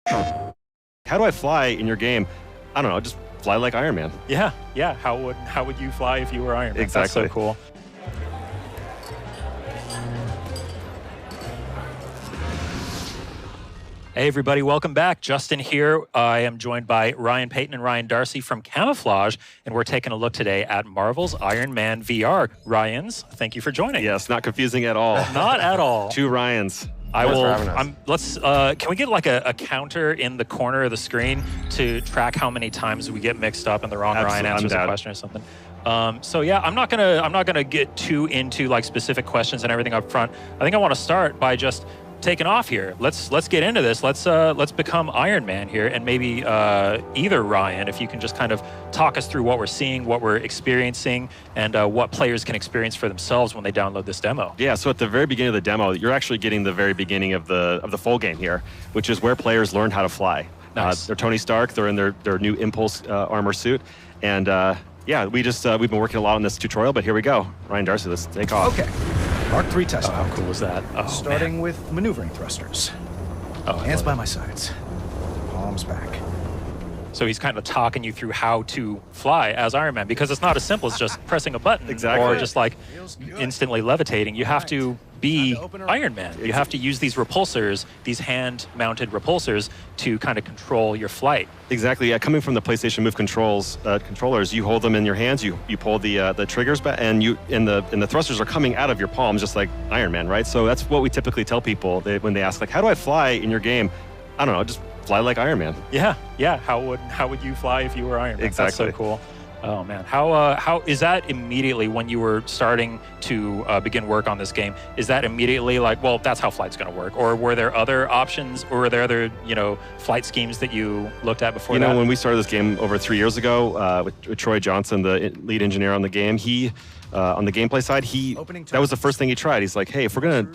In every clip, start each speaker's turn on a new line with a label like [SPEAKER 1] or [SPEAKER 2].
[SPEAKER 1] How do I fly in your game? I don't know, just fly like Iron Man.
[SPEAKER 2] Yeah, yeah. How would you fly if you were Iron Man?
[SPEAKER 1] Exactly.
[SPEAKER 2] That's so cool. Hey everybody, welcome back. Justin here. I am joined by Ryan Payton and Ryan Darcy from Camouflage, and we're taking a look today at Marvel's Iron Man VR. Ryans, thank you for joining.
[SPEAKER 1] Yes, not confusing at all.
[SPEAKER 2] Not at all.
[SPEAKER 1] Two Ryans.
[SPEAKER 2] I will. Can we get like a counter in the corner of the screen to track how many times we get mixed up and the wrong Ryan answers a question or something? So yeah, I'm not gonna get too into like specific questions and everything up front. I think I want to start by just taking off here. Let's get into this. Let's become Iron Man here, and maybe either Ryan, if you can just kind of talk us through what we're seeing, what we're experiencing, and what players can experience for themselves when they download this demo.
[SPEAKER 1] Yeah. So at the very beginning of the demo, you're actually getting the very beginning of the full game here, which is where players learn how to fly.
[SPEAKER 2] Nice.
[SPEAKER 1] They're Tony Stark. They're in their new Impulse armor suit, and yeah, we've been working a lot on this tutorial, but here we go. Ryan Darcy, let's take off.
[SPEAKER 3] Okay. Mark III test.
[SPEAKER 2] How cool is that? Oh,
[SPEAKER 3] starting with maneuvering thrusters. Hands by my sides. Palms back.
[SPEAKER 2] So he's kind of talking you through how to fly as Iron Man, because it's not as simple as just pressing a button or just like instantly levitating. You have to be Iron Man. You have to use these repulsors, these hand-mounted repulsors, to kind of control your flight.
[SPEAKER 1] Exactly. Yeah. Coming from the PlayStation Move controllers, you hold them in your hands. You pull the triggers back, and the thrusters are coming out of your palms, just like Iron Man, right? So that's what we typically tell people when they ask, like, how do I fly in your game? I don't know, just fly like Iron Man.
[SPEAKER 2] Yeah, yeah. How would you fly if you were Iron Man?
[SPEAKER 1] Exactly.
[SPEAKER 2] That's so cool. Oh man, how is that immediately when you were starting to begin work on this game? Is that immediately like, well, that's how flight's going to work, or were there other options, or were there other flight schemes that you looked at before?
[SPEAKER 1] When we started this game over 3 years ago with Troy Johnson, the lead engineer on the game, he on the gameplay side, that was the first thing he tried. He's like, hey, if we're gonna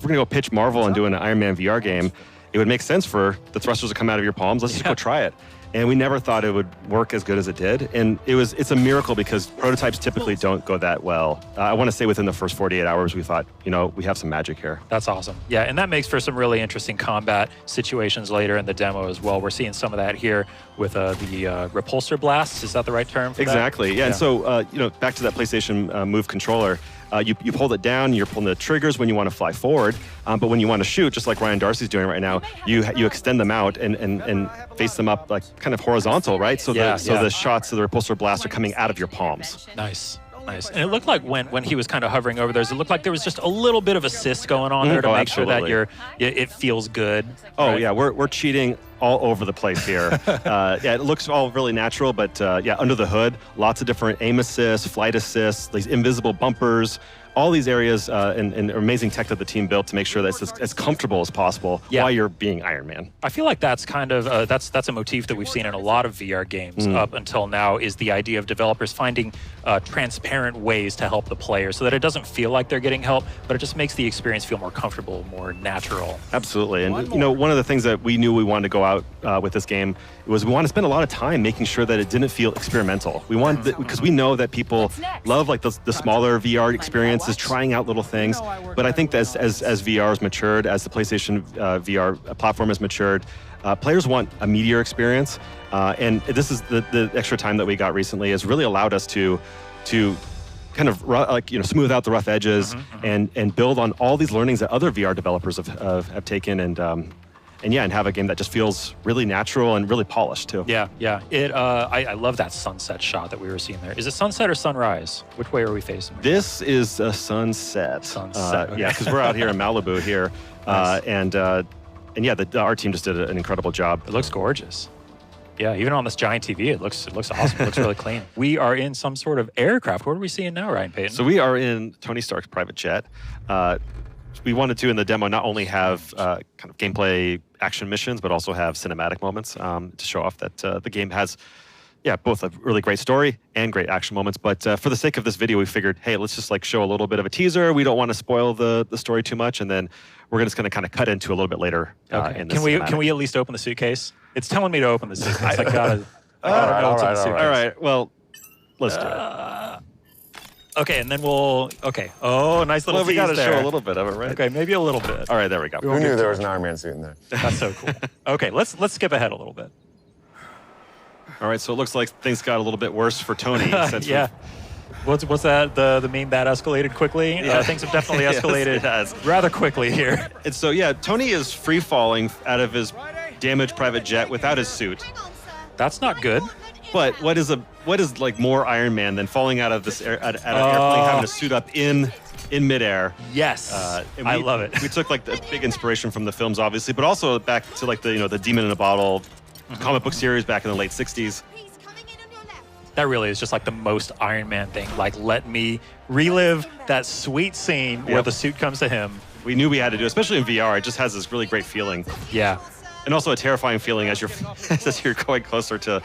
[SPEAKER 1] go pitch Marvel and do an Iron Man VR game, it would make sense for the thrusters to come out of your palms. Let's just go try it. And we never thought it would work as good as it did. And it's a miracle because prototypes typically don't go that well. I want to say within the first 48 hours, we thought, we have some magic here.
[SPEAKER 2] That's awesome. Yeah, and that makes for some really interesting combat situations later in the demo as well. We're seeing some of that here with the repulsor blasts. Is that the right term for
[SPEAKER 1] exactly.
[SPEAKER 2] that?
[SPEAKER 1] Yeah, and so, back to that PlayStation Move controller, you hold it down, you're pulling the triggers when you want to fly forward, but when you want to shoot, just like Ryan Darcy's doing right now, you extend them out and face them up like kind of horizontal, right? So the shots of the repulsor blast are coming out of your palms.
[SPEAKER 2] Nice. Nice. And it looked like when he was kind of hovering over those, it looked like there was just a little bit of assist going on there to make sure that it feels good.
[SPEAKER 1] Oh,
[SPEAKER 2] right?
[SPEAKER 1] yeah, we're cheating all over the place here. It looks all really natural, but under the hood, lots of different aim assists, flight assists, these invisible bumpers, all these areas and amazing tech that the team built to make sure that it's as comfortable as possible while you're being Iron Man.
[SPEAKER 2] I feel like that's kind of that's a motif that we've seen in a lot of VR games up until now, is the idea of developers finding transparent ways to help the player so that it doesn't feel like they're getting help, but it just makes the experience feel more comfortable, more natural.
[SPEAKER 1] Absolutely. And one of the things that we knew we wanted to go out with this game was we want to spend a lot of time making sure that it didn't feel experimental. We wanted, because we know that people love like the smaller VR experiences, trying out little things. But I think that as VR has matured, as the PlayStation VR platform has matured, players want a meatier experience. And this is the extra time that we got recently has really allowed us to kind of smooth out the rough edges and build on all these learnings that other VR developers have taken and have a game that just feels really natural and really polished too.
[SPEAKER 2] Yeah. I love that sunset shot that we were seeing there. Is it sunset or sunrise? Which way are we facing?
[SPEAKER 1] This is a sunset.
[SPEAKER 2] Sunset. Okay.
[SPEAKER 1] Yeah, because we're out here in Malibu here, nice. Our team just did an incredible job.
[SPEAKER 2] It looks gorgeous. Yeah, even on this giant TV, it looks awesome. It looks really clean. We are in some sort of aircraft. What are we seeing now, Ryan Payton?
[SPEAKER 1] So we are in Tony Stark's private jet. We wanted to, in the demo, not only have kind of gameplay action missions, but also have cinematic moments to show off that the game has, both a really great story and great action moments. But for the sake of this video, we figured, hey, let's just like show a little bit of a teaser. We don't want to spoil the story too much, and then we're just going to kind of cut into a little bit later. In this
[SPEAKER 2] can we at least open the suitcase? It's telling me to open the suitcase. I gotta
[SPEAKER 1] all right. Well, let's do it.
[SPEAKER 2] Okay, and then we'll. Okay. Oh, nice little.
[SPEAKER 1] Well, we got to
[SPEAKER 2] there.
[SPEAKER 1] show a little bit of it, right?
[SPEAKER 2] Okay, maybe a little bit.
[SPEAKER 1] All right, there we go.
[SPEAKER 4] Who knew there was an Iron Man suit in there?
[SPEAKER 2] That's so cool. Okay, let's skip ahead a little bit.
[SPEAKER 1] All right, so it looks like things got a little bit worse for Tony.
[SPEAKER 2] Yeah. What's that? The meme that escalated quickly?
[SPEAKER 1] Yeah.
[SPEAKER 2] Things have definitely escalated rather quickly here.
[SPEAKER 1] And so, yeah, Tony is free falling out of his damaged private jet without his suit.
[SPEAKER 2] That's not good.
[SPEAKER 1] But what is like more Iron Man than falling out of this out of airplane, having to suit up in midair?
[SPEAKER 2] Yes,
[SPEAKER 1] and
[SPEAKER 2] I love it.
[SPEAKER 1] We took like the big inspiration from the films, obviously, but also back to like the Demon in a Bottle comic book series back in the late '60s.
[SPEAKER 2] That really is just like the most Iron Man thing. Like, let me relive that sweet scene where the suit comes to him.
[SPEAKER 1] We knew we had to do it, especially in VR. It just has this really great feeling.
[SPEAKER 2] Yeah.
[SPEAKER 1] And also a terrifying feeling as you're going closer to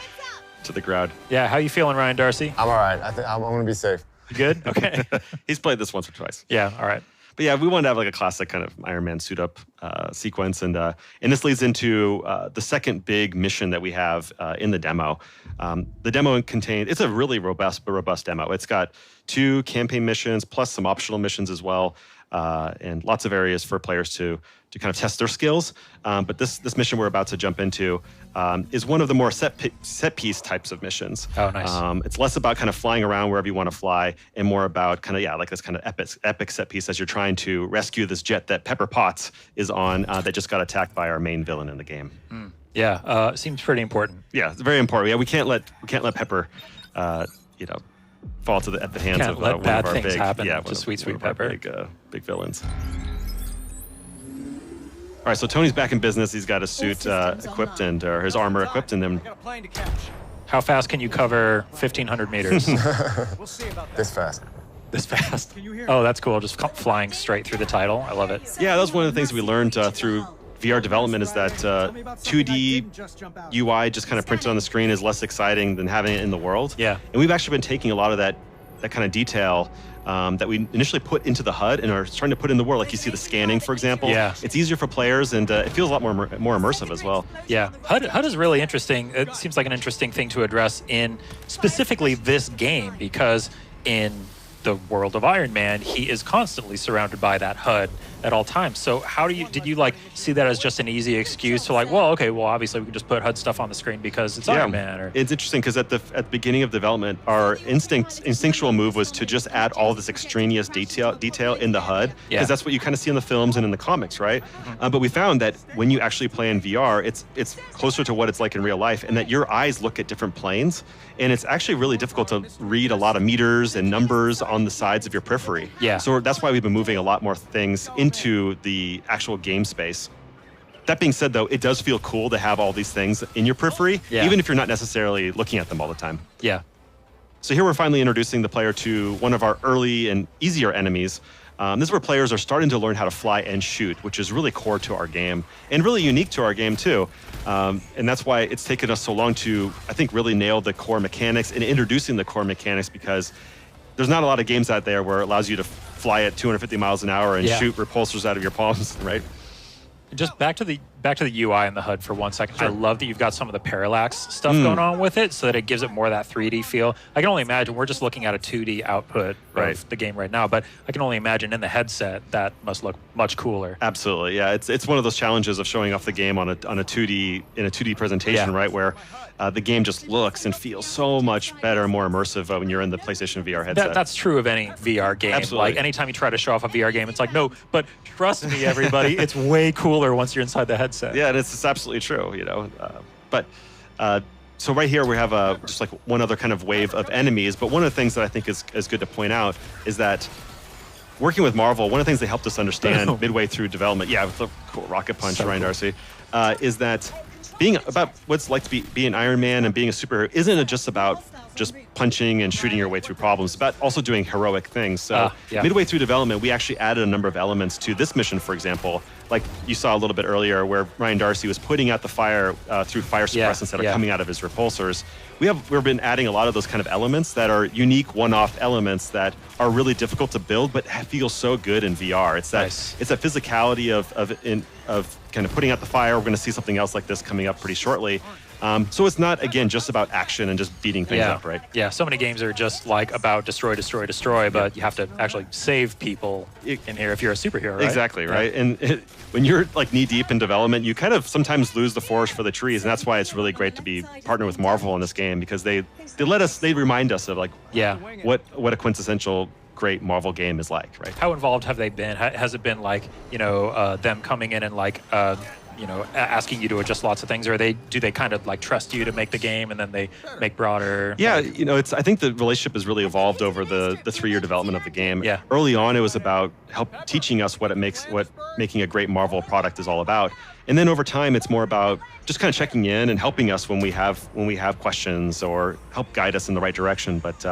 [SPEAKER 1] the ground.
[SPEAKER 2] Yeah, how you feeling, Ryan Darcy?
[SPEAKER 4] I'm all right. I think I'm going to be safe.
[SPEAKER 2] You good? Okay.
[SPEAKER 1] He's played this once or twice.
[SPEAKER 2] Yeah, all right.
[SPEAKER 1] But yeah, we wanted to have like a classic kind of Iron Man suit up sequence, and this leads into the second big mission that we have in the demo. The demo it's a really robust demo. It's got 2 campaign missions plus some optional missions as well, and lots of areas for players to kind of test their skills. But this mission we're about to jump into is one of the more set piece types of missions.
[SPEAKER 2] Oh, nice.
[SPEAKER 1] It's less about kind of flying around wherever you want to fly, and more about kind of like this kind of epic set piece as you're trying to rescue this jet that Pepper Potts is on that just got attacked by our main villain in the game.
[SPEAKER 2] Yeah, seems pretty important.
[SPEAKER 1] Yeah, it's very important. Yeah, we can't let Pepper, fall at the hands of
[SPEAKER 2] let
[SPEAKER 1] one
[SPEAKER 2] bad
[SPEAKER 1] of our
[SPEAKER 2] things
[SPEAKER 1] big,
[SPEAKER 2] happen
[SPEAKER 1] yeah,
[SPEAKER 2] to Sweet
[SPEAKER 1] one of
[SPEAKER 2] Pepper.
[SPEAKER 1] our big villains. All right, so Tony's back in business. He's got his suit equipped or his armor equipped, and then
[SPEAKER 2] How fast can you cover 1,500 meters?
[SPEAKER 4] This fast.
[SPEAKER 2] This fast? Oh, that's cool. Just flying straight through the title. I love it.
[SPEAKER 1] yeah, that was one of the things we learned through VR development is that 2D UI just kind of printed on the screen is less exciting than having it in the world.
[SPEAKER 2] Yeah.
[SPEAKER 1] And we've actually been taking a lot of that kind of detail that we initially put into the HUD and are trying to put in the world. Like you see the scanning, for example.
[SPEAKER 2] Yeah.
[SPEAKER 1] It's easier for players, and it feels a lot more immersive as well.
[SPEAKER 2] Yeah, HUD is really interesting. It seems like an interesting thing to address in specifically this game, because in the world of Iron Man, he is constantly surrounded by that HUD at all times. So did you like see that as just an easy excuse to like, well, okay, well, obviously we can just put HUD stuff on the screen because it's Iron Man? Or...
[SPEAKER 1] It's interesting because at the beginning of development, our instinctual move was to just add all this extraneous detail in the HUD, because that's what you kind of see in the films and in the comics, right? Mm-hmm. But we found that when you actually play in VR, it's closer to what it's like in real life, and that your eyes look at different planes, and it's actually really difficult to read a lot of meters and numbers on the sides of your periphery.
[SPEAKER 2] Yeah.
[SPEAKER 1] So that's why we've been moving a lot more things into the actual game space. That being said, though, it does feel cool to have all these things in your periphery, even if you're not necessarily looking at them all the time.
[SPEAKER 2] Yeah.
[SPEAKER 1] So here we're finally introducing the player to one of our early and easier enemies. This is where players are starting to learn how to fly and shoot, which is really core to our game and really unique to our game too. And that's why it's taken us so long to, I think, really nail the core mechanics and introducing the core mechanics, because there's not a lot of games out there where it allows you to fly at 250 miles an hour and shoot repulsors out of your palms, right?
[SPEAKER 2] Just back to the UI and the HUD for 1 second. Sure. I love that you've got some of the parallax stuff going on with it, so that it gives it more of that 3D feel. I can only imagine we're just looking at a 2D output of the game right now, but I can only imagine in the headset that must look much cooler.
[SPEAKER 1] Absolutely, yeah. It's one of those challenges of showing off the game on a 2D presentation, right? Where the game just looks and feels so much better and more immersive when you're in the PlayStation VR headset.
[SPEAKER 2] That's true of any VR game.
[SPEAKER 1] Absolutely.
[SPEAKER 2] Like anytime you try to show off a VR game, it's like, no, but trust me, everybody, it's way cooler once you're inside the headset.
[SPEAKER 1] Yeah, and it's absolutely true, So right here we have just like one other kind of wave of enemies. But one of the things that I think is good to point out is that working with Marvel, one of the things they helped us understand midway through development, with the cool rocket punch, Ryan Darcy, is that being about what's like to be an Iron Man and being a superhero isn't just about just punching and shooting your way through problems. It's about also doing heroic things. So midway through development, we actually added a number of elements to this mission, for example. Like you saw a little bit earlier where Ryan Darcy was putting out the fire through fire suppressants that are coming out of his repulsors. We've been adding a lot of those kind of elements that are unique one-off elements that are really difficult to build but feel so good in VR. It's that it's that physicality of kind of putting out the fire. We're going to see something else like this coming up pretty shortly. So it's not, again, just about action and just beating things up, right?
[SPEAKER 2] Yeah, so many games are just like about destroy, destroy, destroy, but you have to actually save people in here if you're a superhero, right?
[SPEAKER 1] Exactly, right? And when you're like knee deep in development, you kind of sometimes lose the forest for the trees, and that's why it's really great to be partnered with Marvel in this game, because they remind us of like what a quintessential great Marvel game is like, right?
[SPEAKER 2] How involved have they been? Has it been like, them coming in and like asking you to adjust lots of things, or do they kind of like trust you to make the game and then they make broader?
[SPEAKER 1] Yeah, I think the relationship has really evolved over the 3-year development of the game.
[SPEAKER 2] Yeah.
[SPEAKER 1] Early on, it was about teaching us what making a great Marvel product is all about. And then over time, it's more about just kind of checking in and helping us when we have questions or help guide us in the right direction. But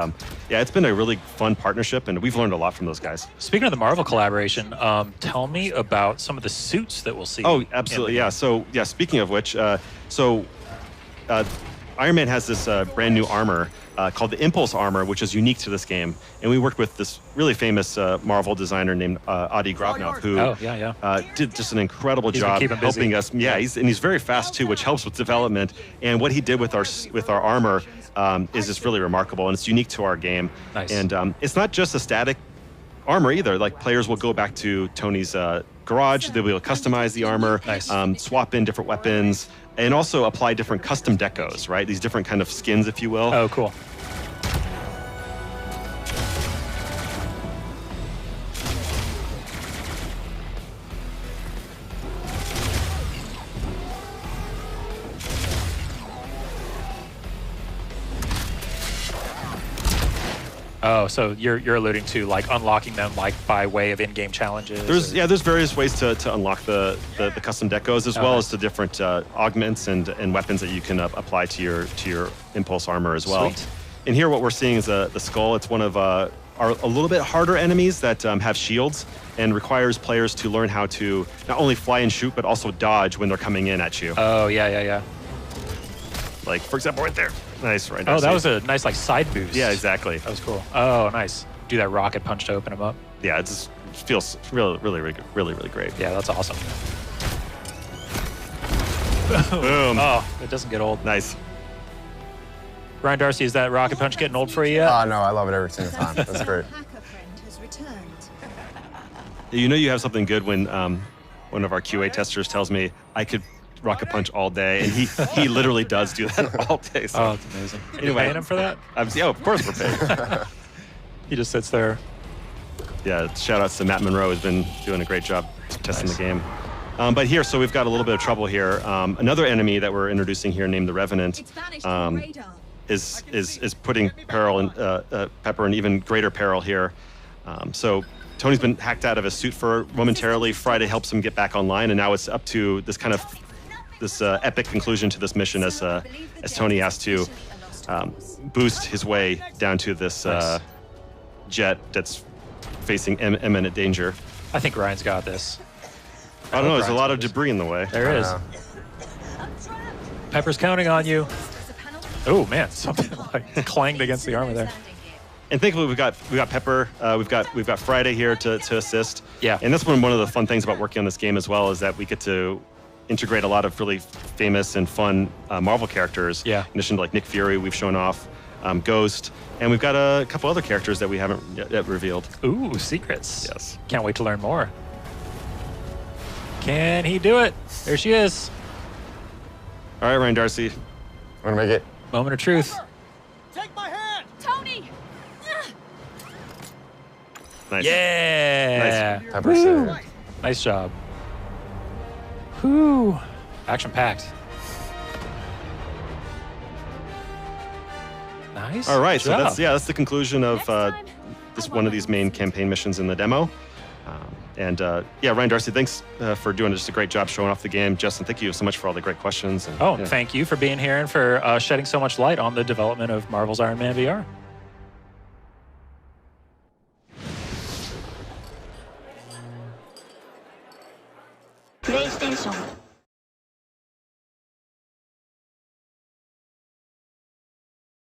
[SPEAKER 1] it's been a really fun partnership, and we've learned a lot from those guys.
[SPEAKER 2] Speaking of the Marvel collaboration, tell me about some of the suits that we'll see.
[SPEAKER 1] Oh, absolutely, yeah. So, speaking of which, Iron Man has this brand new armor called the Impulse armor, which is unique to this game. And we worked with this really famous Marvel designer named Adi Gravnov, who did just an incredible job helping us. Yeah, he's very fast too, which helps with development. And what he did with our armor is just really remarkable, and it's unique to our game.
[SPEAKER 2] Nice.
[SPEAKER 1] And it's not just a static armor either. Like, players will go back to Tony's garage, they'll be able to customize the armor, swap in different weapons, and also apply different custom decos, right? These different kind of skins, if you will.
[SPEAKER 2] Oh, cool. Oh, so you're alluding to like unlocking them like by way of in-game challenges?
[SPEAKER 1] There's various ways to unlock the custom decos, as well as the different augments and weapons that you can apply to your Impulse armor as well.
[SPEAKER 2] Sweet.
[SPEAKER 1] And here what we're seeing is the skull. It's one of a little bit harder enemies that have shields, and requires players to learn how to not only fly and shoot, but also dodge when they're coming in at you.
[SPEAKER 2] Oh, yeah.
[SPEAKER 1] Like, for example, right there. Nice, right?
[SPEAKER 2] Oh, that was a nice like side boost.
[SPEAKER 1] Yeah, exactly.
[SPEAKER 2] That was cool. Oh, nice. Do that rocket punch to open them up.
[SPEAKER 1] Yeah, it just feels really great.
[SPEAKER 2] Yeah, that's awesome.
[SPEAKER 1] Boom.
[SPEAKER 2] Oh, it doesn't get old.
[SPEAKER 1] Nice.
[SPEAKER 2] Ryan Darcy, is that rocket punch getting old for you yet?
[SPEAKER 4] Oh, no, I love it every single time. That's great.
[SPEAKER 1] You have something good when one of our QA testers tells me I could rocket punch all day, and he literally does do that all day. So.
[SPEAKER 2] Oh, it's amazing. Anyway, you paying him for that?
[SPEAKER 1] Of course we're paying.
[SPEAKER 2] He just sits there.
[SPEAKER 1] Yeah, shout outs to Matt Monroe, who's been doing a great job testing the game. But here, so we've got a little bit of trouble here. Another enemy that we're introducing here, named the Revenant, is putting Pepper in even greater peril here. So Tony's been hacked out of his suit for momentarily. Friday helps him get back online, and now it's up to this kind of epic conclusion to this mission as Tony has to boost his way down to this jet that's facing imminent danger.
[SPEAKER 2] I think Ryan's got this.
[SPEAKER 1] I don't know. There's a lot of debris in the way.
[SPEAKER 2] There is. Pepper's counting on you. Oh man, something like clanged against the armor there.
[SPEAKER 1] And thankfully, we've got Pepper, we've got Friday here to assist.
[SPEAKER 2] Yeah.
[SPEAKER 1] And that's one of the fun things about working on this game as well, is that we get to integrate a lot of really famous and fun Marvel characters.
[SPEAKER 2] Yeah.
[SPEAKER 1] In addition to like Nick Fury, we've shown off, Ghost, and we've got a couple other characters that we haven't yet revealed.
[SPEAKER 2] Ooh, secrets.
[SPEAKER 1] Yes.
[SPEAKER 2] Can't wait to learn more. Can he do it? There she is.
[SPEAKER 1] All right, Ryan Darcy.
[SPEAKER 4] I'm gonna make it.
[SPEAKER 2] Moment of truth.
[SPEAKER 5] Take my hand!
[SPEAKER 6] Tony!
[SPEAKER 1] Nice.
[SPEAKER 2] Yeah.
[SPEAKER 1] Nice.
[SPEAKER 4] Pepper saved.
[SPEAKER 2] Nice job. Whew. Action-packed. Nice.
[SPEAKER 1] All right,
[SPEAKER 2] Good
[SPEAKER 1] so
[SPEAKER 2] job.
[SPEAKER 1] that's the conclusion of one of these main campaign missions in the demo. Ryan Darcy, thanks for doing just a great job showing off the game. Justin, thank you so much for all the great questions. And,
[SPEAKER 2] Thank you for being here and for shedding so much light on the development of Marvel's Iron Man VR.
[SPEAKER 6] PlayStation